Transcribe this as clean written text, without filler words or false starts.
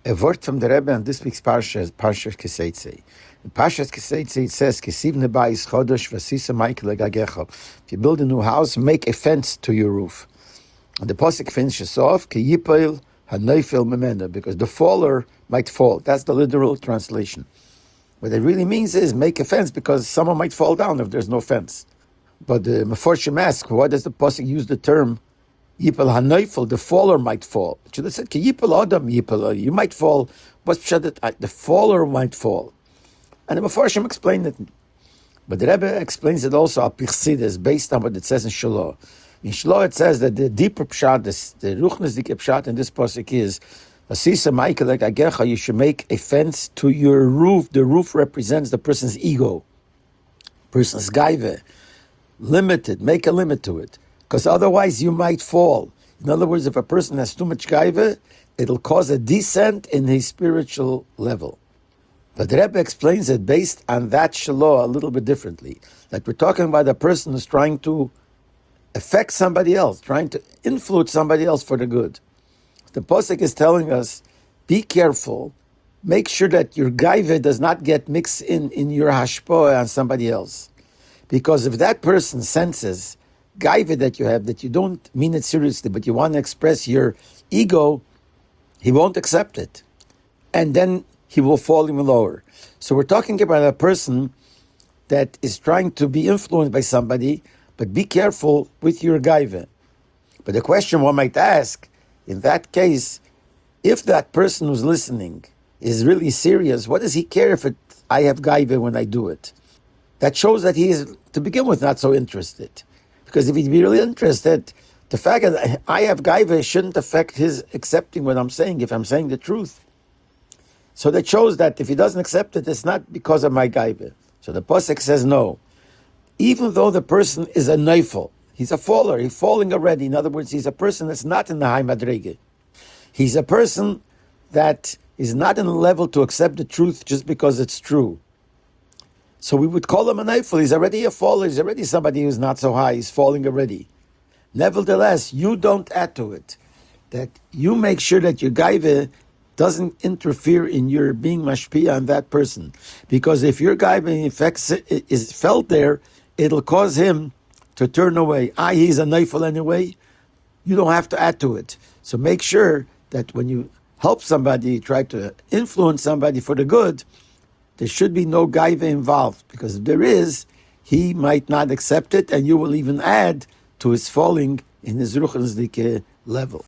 A word from the Rebbe on this week's Parshas, Parshas Seitzi. In Parshas Seitzi it says, "Kesiv nebayis chodesh v'sisa ma'ikle gagecha." If you build a new house, make a fence to your roof. And the pasuk finishes off, "Ki yipel hanoifel memena," because the faller might fall. That's the literal translation. What it really means is make a fence because someone might fall down if there's no fence. But the Meforshim ask, why does the pasuk use the term Yipel hanoifel, the faller might fall? It should have said, Ki yipel adam yipel, you might fall. What's pshat? The faller might fall. And the Meforshim explained it. But the Rebbe explains it also, al pichsidis, based on what it says in Shiloh. In Shiloh it says that the deeper pshat, the ruchnesdike pshat in this pasuk is, Asisa ma'ikle gagecha, you should make a fence to your roof. The roof represents the person's ego, person's gaive. Limited, make a limit to it. Because otherwise you might fall. In other words, if a person has too much gaiva, it'll cause a descent in his spiritual level. But the Rebbe explains it based on that Shiloh a little bit differently. That we're talking about a person who's trying to affect somebody else, trying to influence somebody else for the good. The Pasuk is telling us, be careful, make sure that your gaiva does not get mixed in your hashpoah on somebody else. Because if that person senses gaiva that you have, that you don't mean it seriously, but you want to express your ego, he won't accept it. And then he will fall even lower. So we're talking about a person that is trying to be influenced by somebody, but be careful with your gaiva. But the question one might ask, in that case, if that person who's listening is really serious, what does he care if I have gaiva when I do it? That shows that he is, to begin with, not so interested. Because if he'd be really interested, the fact that I have gaiva shouldn't affect his accepting what I'm saying, if I'm saying the truth. So that shows that if he doesn't accept it, it's not because of my gaiva. So the pasuk says no. Even though the person is a neifel, he's a faller, he's falling already. In other words, he's a person that's not in the high madrege. He's a person that is not in a level to accept the truth just because it's true. So we would call him a neifel. He's already a faller. He's already somebody who's not so high. He's falling already. Nevertheless, you don't add to it. That you make sure that your gaiva doesn't interfere in your being mashpia on that person. Because if your gaiva in fact is felt there, it'll cause him to turn away. He's a neifel anyway. You don't have to add to it. So make sure that when you help somebody, try to influence somebody for the good, there should be no gaiva involved, because if there is, he might not accept it, and you will even add to his falling in his ruchnisdike level.